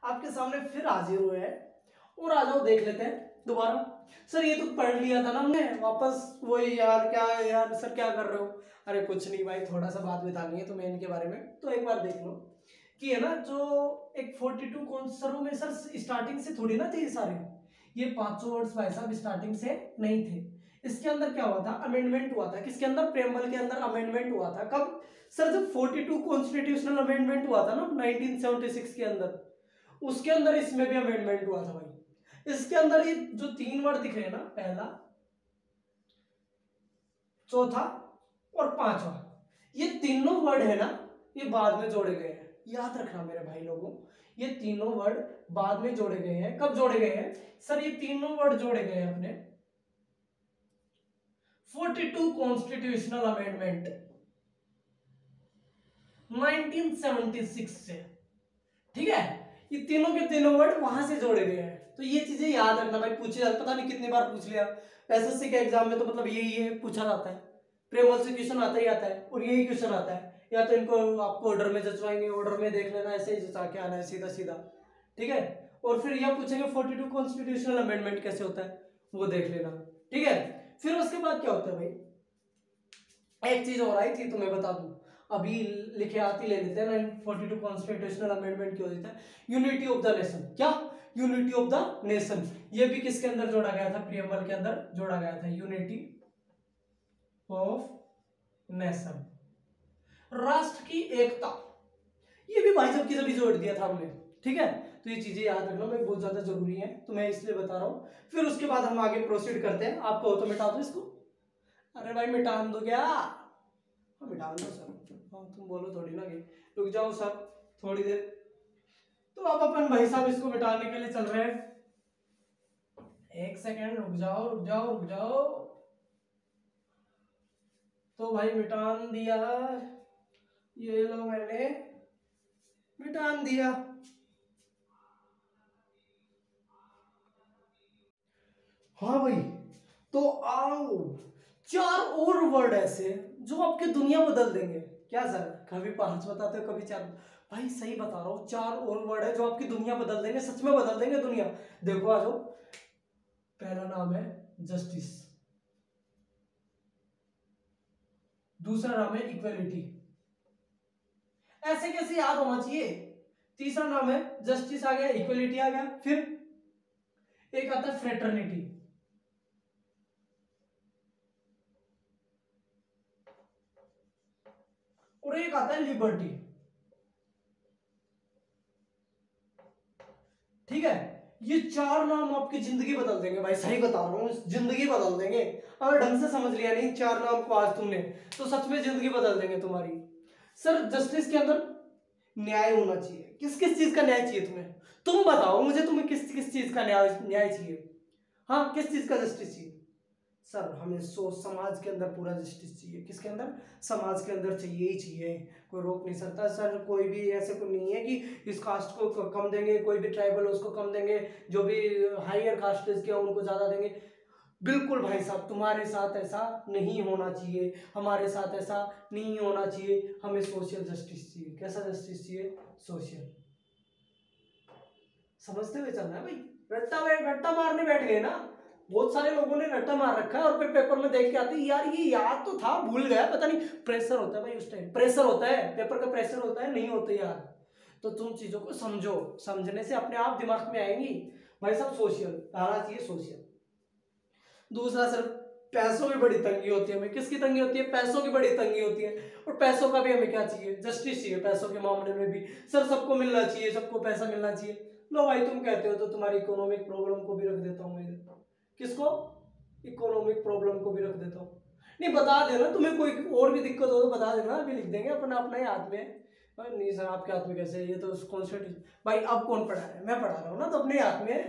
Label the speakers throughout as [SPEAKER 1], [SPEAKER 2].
[SPEAKER 1] आपके सामने फिर हाजिर हुए हैं और आ जाओ देख लेते हैं दोबारा। सर ये तो पढ़ लिया था ना हमने, वापस वही यार क्या यार सर क्या कर रहे हो? अरे कुछ नहीं भाई, थोड़ा सा बात बतानी है तुम्हें इनके बारे में, तो एक बार देख लो कि है ना जो एक 42 कौन सरों में सर स्टार्टिंग से थोड़ी ना थे ये सारे, ये 500 वर्ड्स भाई साहब स्टार्टिंग से नहीं थे। इसके अंदर क्या हुआ था, अमेंडमेंट हुआ था। किसके अंदर? प्रेमबल के अंदर अमेंडमेंट हुआ था। कब सर? जब 42 कॉन्स्टिट्यूशनल अमेंडमेंट हुआ था ना 1976 के अंदर, उसके अंदर इसमें भी अमेंडमेंट हुआ था भाई। इसके अंदर ये जो 3 वर्ड दिख रहे हैं ना, पहला, चौथा और पांचवा, ये तीनों वर्ड है ना, ये बाद में जोड़े गए हैं। याद रखना मेरे भाई लोगों, ये तीनों वर्ड बाद में जोड़े गए हैं। कब जोड़े गए हैं सर? ये तीनों वर्ड जोड़े गए हैं अपने 42 कॉन्स्टिट्यूशनल अमेंडमेंट 1976 से, ठीक है? ये तीनों के तीनों वर्ड वहां से जोड़े गए हैं। तो ये चीजें याद रखना भाई, पूछे जाते, पता नहीं कितनी बार पूछ लिया एसएससी के एग्जाम में, तो मतलब यही है पूछा जाता है। प्रेमबल से क्वेश्चन आता ही आता है और यही क्वेश्चन आता है। या तो इनको आपको ऑर्डर में जचवाएंगे, ऑर्डर में देख लेना, ऐसे ही जचा के आना है सीधा सीधा, ठीक है? और फिर यह पूछेंगे 42 कॉन्स्टिट्यूशनल अमेंडमेंट कैसे होता है, वो देख लेना, ठीक है? फिर उसके बाद क्या होता है भाई, एक चीज और आई थी तुम्हें बता दूं, अभी लिखे आती ले लेते हैं। 42 कॉन्स्टिट्यूशनल अमेंडमेंट क्यों देता है? Unity of the nation. क्या? Unity of the nation. ये भी किसके अंदर जोड़ा गया था? प्रियम्बल के अंदर जोड़ा गया था, यूनिटी ऑफ नेशन, राष्ट्र की एकता। ये भी भाई साहब की जब जोड़ दिया था हमने, ठीक है? तो ये चीजें याद रखना भाई, बहुत ज्यादा जरूरी है, तो मैं इसलिए बता रहा हूं। फिर उसके बाद हम आगे प्रोसीड करते हैं। आपको हो तो मिटा दो इसको। अरे भाई मिटा दो क्या? हाँ मिटा दो सर। हाँ तुम बोलो थोड़ी ना कि रुक जाओ सर थोड़ी देर। तो अब अपन भाई साहब इसको मिटाने के लिए चल रहे हैं। एक सेकेंड रुक जाओ रुक जाओ रुक जाओ। तो भाई मिटान दिया, ये लो मैंने मिटान दिया। हाँ भाई, तो आओ 4 और वर्ड ऐसे जो आपकी दुनिया बदल देंगे। क्या सर, कभी 5 बताते हो कभी 4? भाई सही बता रहा हूँ, 4 और वर्ड है जो आपकी दुनिया बदल देंगे, सच में बदल देंगे दुनिया। देखो आ जाओ। पहला नाम है जस्टिस, दूसरा नाम है इक्वलिटी। ऐसे कैसे याद होना चाहिए? तीसरा नाम है जस्टिस आ गया, इक्वलिटी आ गया, फिर एक आता है फ्रेटर्निटी, और एक आता है लिबर्टी, ठीक है? ये 4 नाम आपकी जिंदगी बदल देंगे भाई, सही बता रहा हूँ, जिंदगी बदल देंगे। अगर ढंग से समझ लिया नहीं 4 नाम को आज तुमने, तो सच में जिंदगी बदल देंगे तुम्हारी। सर जस्टिस के अंदर न्याय होना चाहिए। किस किस चीज का न्याय चाहिए तुम्हें? तुम बताओ मुझे, तुम्हें किस किस चीज का न्याय चाहिए? हाँ किस चीज का जस्टिस चाहिए? सर हमें समाज के अंदर पूरा जस्टिस चाहिए। किसके अंदर? समाज के अंदर चाहिए ही चाहिए, कोई रोक नहीं सकता सर। कोई भी ऐसे को नहीं है कि इस कास्ट को कम देंगे, कोई भी ट्राइबल उसको कम देंगे, जो भी हायर कास्ट के उनको ज्यादा देंगे। बिल्कुल भाई साहब, तुम्हारे साथ ऐसा नहीं होना चाहिए, हमारे साथ ऐसा नहीं होना चाहिए। हमें सोशल जस्टिस चाहिए। कैसा जस्टिस चाहिए? सोशल। समझते हुए चलना है भाई। रट्टा मारने बैठ गए ना, बहुत सारे लोगों ने रट्टा मार रखा है और फिर पेपर में देख के आते हैं यार ये याद तो था, भूल गया, पता नहीं। प्रेशर होता है भाई, उस टाइम प्रेशर होता है, पेपर का प्रेशर होता है, नहीं होते यार। तो तुम चीजों को समझो, समझने से अपने आप दिमाग में आएंगी भाई साहब। सोशल आना चाहिए, सोशल। दूसरा सर, पैसों की बड़ी तंगी होती है हमें। किसकी तंगी होती है? पैसों की बड़ी तंगी होती है। और पैसों का भी हमें क्या चाहिए? जस्टिस चाहिए। पैसों के मामले में भी सर सबको मिलना चाहिए, सबको पैसा मिलना चाहिए। लो भाई तुम कहते हो तो तुम्हारी इकोनॉमिक प्रॉब्लम को भी रख देता हूँ मैं। किसको? इकोनॉमिक प्रॉब्लम को भी रख देता हूँ। नहीं बता देना, तुम्हें कोई और भी दिक्कत हो तो बता देना, अभी लिख देंगे अपना अपना ही हाथ में। नहीं सर आपके हाथ में कैसे? ये तो कॉन्स्टिट्यूशन भाई। अब कौन पढ़ा रहा है? मैं पढ़ा रहा हूँ ना, तो अपने हाथ में है,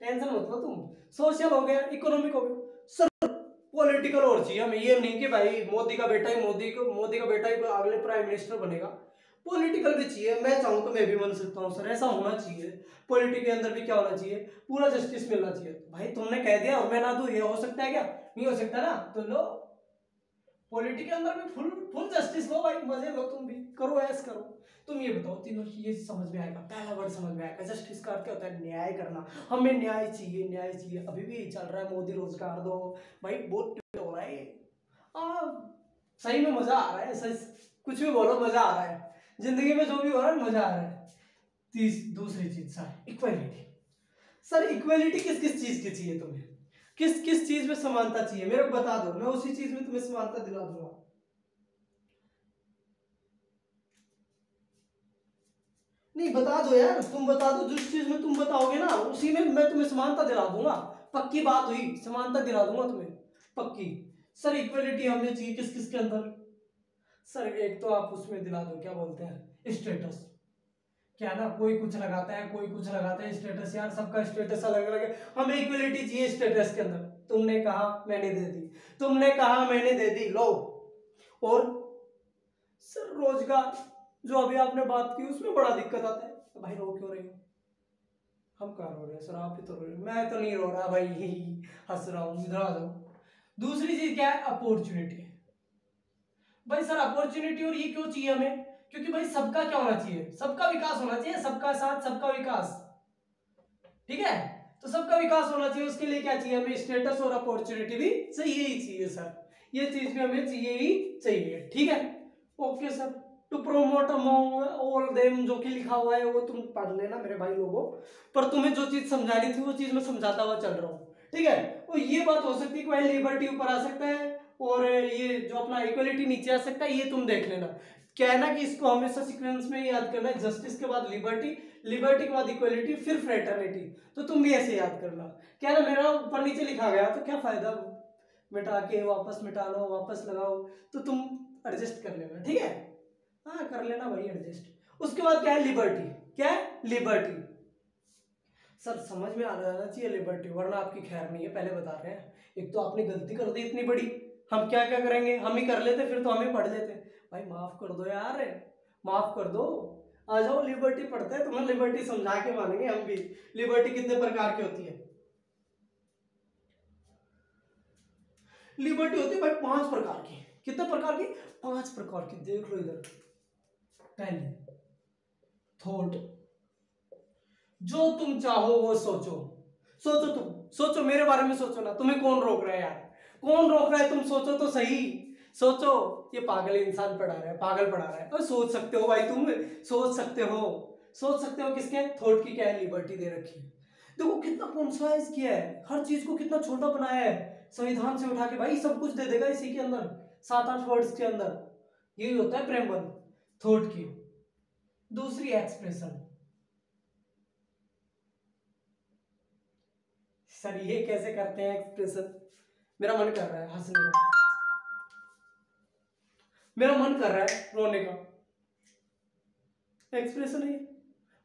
[SPEAKER 1] टेंशन मत लो तुम। सोशल हो गया, इकोनॉमिक हो गया, सर पॉलिटिकल और चाहिए हमें। ये नहीं कि भाई मोदी का बेटा ही अगले प्राइम मिनिस्टर बनेगा। पॉलिटिकल भी चाहिए। मैं चाहूँ तो मैं भी बन सकता हूँ सर, ऐसा होना चाहिए। पॉलिटिक्स के अंदर भी क्या होना चाहिए? पूरा जस्टिस मिलना चाहिए। भाई तुमने कह दिया और मैं ना दूं, ये हो सकता है क्या? नहीं हो सकता ना। तो लो पॉलिटिक्स के अंदर भी फुल जस्टिस लो भाई, मजे लो तुम भी। करो ऐस करो। तुम ये बताओ तीनों ये समझ में आएगा, पहला वर्ड समझ में आएगा। जस्टिस का अर्थ क्या होता है? न्याय करना। हमें न्याय चाहिए, न्याय चाहिए। अभी भी यही चल रहा है, मोदी रोजगार दो। भाई बहुत हो रहा है ये। सही में मजा आ रहा है, सही कुछ भी बोलो मजा आ रहा है। जिंदगी में जो भी हो रहा है मजा आ रहा है। दूसरी चीज सर, इक्वलिटी। सर इक्वलिटी किस किस चीज की चाहिए तुम्हें? किस किस चीज में समानता चाहिए मेरे को बता दो, मैं उसी चीज में तुम्हें समानता दिला दूंगा। नहीं बता दो यार, तुम बता दो। जिस चीज में तुम बताओगे ना उसी में मैं तुम्हें समानता दिला दूंगा। पक्की बात हुई, समानता दिला दूंगा तुम्हें, पक्की। सर इक्वलिटी हमें चाहिए किस किस के अंदर? सर एक तो आप उसमें दिला दो, क्या बोलते हैं, स्टेटस। क्या ना, कोई कुछ लगाता है, कोई कुछ लगाता है स्टेटस। यार सबका स्टेटस अलग अलग है, हमें इक्वलिटी चाहिए स्टेटस के अंदर। तुमने कहा मैंने दे दी, तुमने कहा मैंने दे दी, लो। और सर रोजगार जो अभी आपने बात की उसमें बड़ा दिक्कत आता है। तो भाई रो क्यों रहे हो? हम कहाँ रो रहे हैं सर, आप ही तो रो रहे हो। मैं तो नहीं रो रहा भाई, हंस रहा हूँ, इधर आ जाओ। दूसरी चीज क्या है? अपॉर्चुनिटी। भाई सर अपॉर्चुनिटी, और ये क्यों चाहिए हमें? क्योंकि भाई सबका क्या होना चाहिए? सबका विकास होना चाहिए, सबका साथ सबका विकास, ठीक है। तो सबका विकास होना चाहिए, उसके लिए क्या चाहिए हमें? स्टेटस और अपॉर्चुनिटी भी चाहिए ही चाहिए सर। ये चीज भी हमें चाहिए ही चाहिए, ठीक है। Okay sir. To promote among all them, जो कि लिखा हुआ है वो तुम पढ़ लेना मेरे भाई लोगों। पर तुम्हें जो चीज समझानी थी वो चीज मैं समझाता हुआ चल रहा हूँ, ठीक है। और ये बात हो सकती है कि भाई लिबर्टी ऊपर आ सकता है और ये जो अपना इक्वलिटी नीचे आ सकता है, ये तुम देख लेना। क्या है ना कि इसको हमेशा सीक्वेंस में याद करना है। जस्टिस के बाद लिबर्टी, लिबर्टी के बाद इक्वलिटी, फिर फ्रेटर्निटी। तो तुम भी ऐसे याद करना। क्या ना मेरा ऊपर नीचे लिखा गया तो क्या फायदा, मिटा के वापस मिटा लो, वापस लगाओ, तो तुम एडजस्ट कर लेना, ठीक है। हाँ कर लेना भाई एडजस्ट। उसके बाद क्या है? लिबर्टी। क्या है? लिबर्टी। सर समझ में आ जाना चाहिए लिबर्टी, वरना आपकी खैर नहीं है, पहले बता रहे हैं। एक तो आपने गलती कर दी इतनी बड़ी, हम क्या क्या करेंगे, हम ही कर लेते फिर तो हम ही पढ़ लेते। भाई माफ कर दो यार, माफ कर दो। आ जाओ लिबर्टी पढ़ते हैं, तुम्हें लिबर्टी समझा के मानेंगे हम भी। लिबर्टी कितने प्रकार की होती है? लिबर्टी होती है भाई 5 प्रकार की। कितने प्रकार की? 5 प्रकार की। देख लो इधर, पहली थॉट, जो तुम चाहो वो सोचो। सोचो, तुम सोचो, मेरे बारे में सोचो ना। तुम्हें कौन रोक रहा है यार? कौन रोक रहा है? तुम सोचो तो सही, सोचो। ये पागल इंसान पढ़ा रहा है, पागल पढ़ा रहा है। और सोच सकते हो भाई, तुम सोच सकते हो। सोच सकते हो किसके? थॉट की क्या है? लिबर्टी दे रखी है। देखो कितना कॉन्साइज किया है, हर चीज को कितना छोटा बनाया है, संविधान से उठा के। भाई सब कुछ दे देगा इसी के अंदर, 7-8 वर्ड्स के अंदर। यही होता है प्रेमबल थॉट की। दूसरी एक्सप्रेशन। सर ये कैसे करते हैं एक्सप्रेशन? मेरा मन कर रहा है हंसने का, मेरा मन कर रहा है रोने का। एक्सप्रेशन है,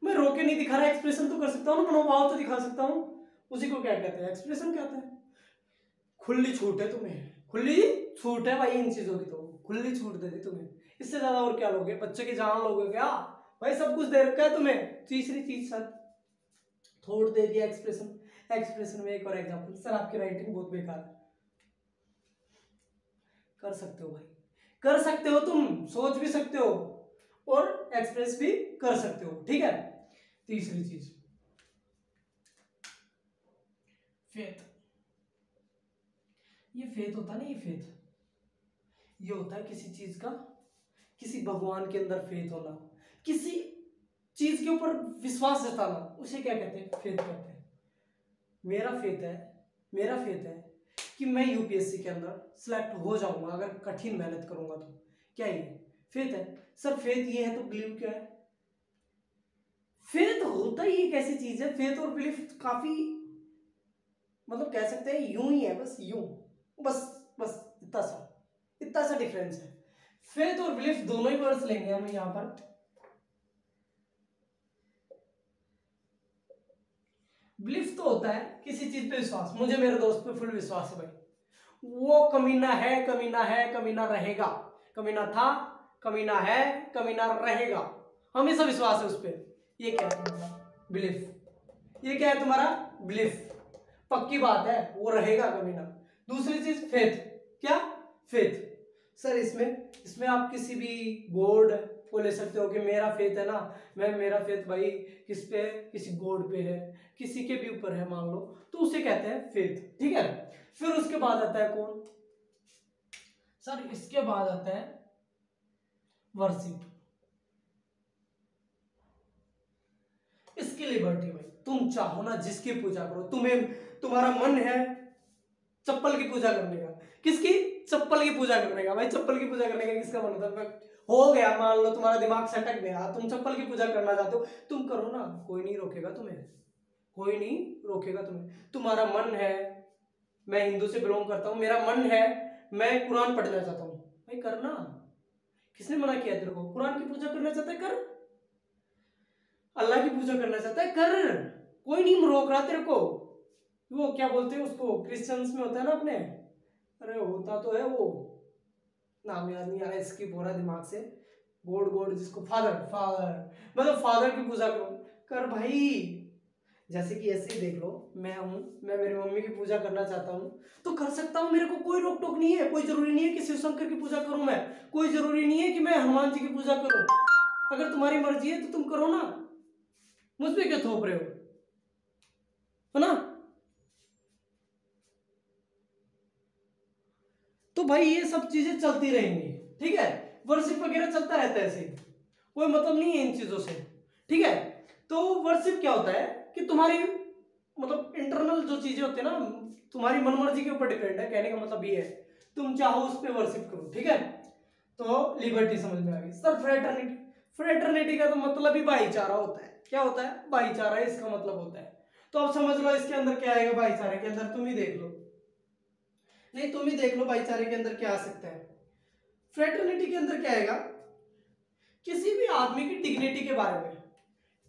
[SPEAKER 1] मैं रो के नहीं दिखा रहा, एक्सप्रेशन तो कर सकता हूँ ना, मनोभाव तो दिखा सकता हूँ। उसी को क्या कहते हैं? एक्सप्रेशन कहते हैं। खुली छूट है तुम्हें, खुली छूट है भाई इन चीजों की, तो खुली छूट दे दी तुम्हें। इससे ज्यादा और क्या लोगे? बच्चे की जान लोगे क्या? भाई सब कुछ दे रखा है तुम्हें। तीसरी चीज सर, थोड़ दे दिया एक्सप्रेशन। एक्सप्रेशन में एक और एग्जांपल। सर आपकी राइटिंग बहुत बेकार है। कर सकते हो भाई, कर सकते हो, तुम सोच भी सकते हो और एक्सप्रेस भी कर सकते हो, ठीक है। तीसरी चीज फेथ। ये फेथ होता है ना, ये फेथ, ये होता है किसी चीज का, किसी भगवान के अंदर फेथ होना, किसी चीज के ऊपर विश्वास जताना, उसे क्या कहते हैं? फेथ कहते हैं। मेरा फेथ है, मेरा फेथ है कि मैं यूपीएससी के अंदर सिलेक्ट हो जाऊंगा अगर कठिन मेहनत करूंगा तो। क्या ये फेथ है? सर फेथ ये है तो बिलीव क्या है? फेथ होता ही एक ऐसी चीज है, फेथ और बिलीफ काफी मतलब कह सकते हैं यूं ही है, बस यूं, बस बस इतना सा डिफरेंस है। फेथ और बिलीफ दोनों ही वर्ड्स लेंगे हम यहां पर। बिलीफ तो होता है किसी चीज पे विश्वास। मुझे मेरे दोस्त पे फुल विश्वास है भाई, वो कमीना है, कमीना है, कमीना रहेगा, कमीना था, कमीना है, कमीना रहेगा, हमेशा विश्वास है उस पर। ये क्या है तुम्हारा? बिलीफ। ये क्या है तुम्हारा? बिलीफ। पक्की बात है वो रहेगा कमीना। दूसरी चीज फेथ। क्या? फेथ। सर इसमें आप किसी भी गॉड वो ले सकते हो कि मेरा फेथ है ना, मेरा फेथ भाई किस पे है, किसी गॉड पे है, किसी के भी ऊपर है मान लो, तो उसे कहते हैं फेथ। ठीक है, फिर उसके बाद आता है कौन सर, इसके बाद आता है वर्शिप। इसकी लिबर्टी भाई, तुम चाहो ना जिसकी पूजा करो, तुम्हारा मन है चप्पल की पूजा करने का, किसकी, चप्पल की पूजा करने का। भाई चप्पल की पूजा करने का किसका मन होता है, हो गया मान लो तुम्हारा दिमाग सटक गया, तुम चप्पल की पूजा करना चाहते हो, तुम करो ना, कोई नहीं रोकेगा तुम्हें, कोई नहीं रोकेगा तुम्हें। तुम्हारा मन है, मैं हिंदू से बिलोंग करता हूँ, मेरा मन है मैं कुरान पढ़ना चाहता हूँ, भाई करना, किसने मना किया तेरे को, कुरान की पूजा करना चाहता है कर, अल्लाह की पूजा करना चाहता है कर, कोई नहीं रोक रहा तेरे को। वो क्या बोलते हैं उसको, क्रिश्चियंस में होता है ना अपने, अरे होता तो है वो, नाम याद नहीं आ रहा, स्किप हो रहा दिमाग से, गॉड जिसको फादर मतलब फादर की पूजा करो, कर भाई। जैसे कि ऐसे ही देख लो, मैं हूं, मैं मेरी मम्मी की पूजा करना चाहता हूं तो कर सकता हूं, मेरे को कोई रोक टोक नहीं है, कोई जरूरी नहीं है कि शिव शंकर की पूजा करूं मैं, कोई जरूरी नहीं है कि मैं हनुमान जी की पूजा करूं। अगर तुम्हारी मर्जी है तो तुम करो ना, मुझ पे क्यों थोप रहे हो, है ना। तो भाई ये सब चीजें चलती रहेंगी, ठीक है, वर्शिप वगैरह चलता रहता है ऐसे, कोई मतलब नहीं है इन चीजों से। ठीक है, तो वर्शिप क्या होता है कि तुम्हारी मतलब इंटरनल जो चीजें होती है ना, तुम्हारी मनमर्जी के ऊपर डिपेंड है, कहने का मतलब ये है, तुम चाहो उस पर वर्शिप करो। ठीक है, तो लिबर्टी समझ में आ गई सर। फ्रेटर्निटी, फ्रेटर्निटी का तो मतलब ही भाईचारा होता है, क्या होता है, भाईचारा इसका मतलब होता है। तो अब समझ लो इसके अंदर क्या आएगा, भाईचारे के अंदर तुम ही देख लो, नहीं तुम ही देख लो भाईचारे के अंदर क्या आ सकता है। फ्रेटर्निटी के अंदर क्या आएगा, किसी भी आदमी की डिग्निटी के बारे में,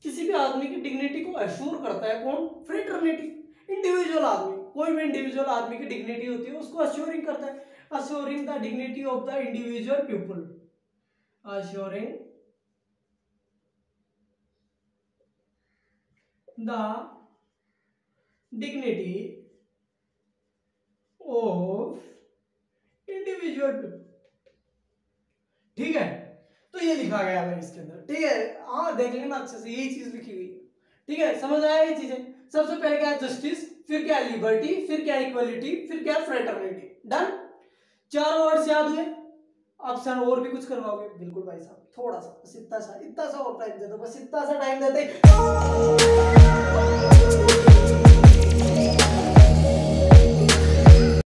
[SPEAKER 1] किसी भी आदमी की डिग्निटी को अश्योर करता है कौन, फ्रेटर्निटी। इंडिविजुअल आदमी, कोई भी इंडिविजुअल आदमी की डिग्निटी होती है उसको अश्योरिंग करता है, assuring the dignity of the individual people, assuring the dignity of individual people. ठीक है, तो ये लिखा गया है इसके अंदर। ठीक है, हाँ देख लेना अच्छे से, यही चीज लिखी गई है। ठीक है, समझ आया ये चीजें। सबसे पहले क्या है जस्टिस, फिर क्या है लिबर्टी, फिर क्या है इक्वलिटी, फिर क्या है फ्रेटर्निटी। डन, चारों वर्ड्स याद हुए। अब सर और भी कुछ करवाओगे, बिल्कुल भाई साहब, थोड़ा सा बस इतना सा और टाइम दे दो, बस इतना सा टाइम देते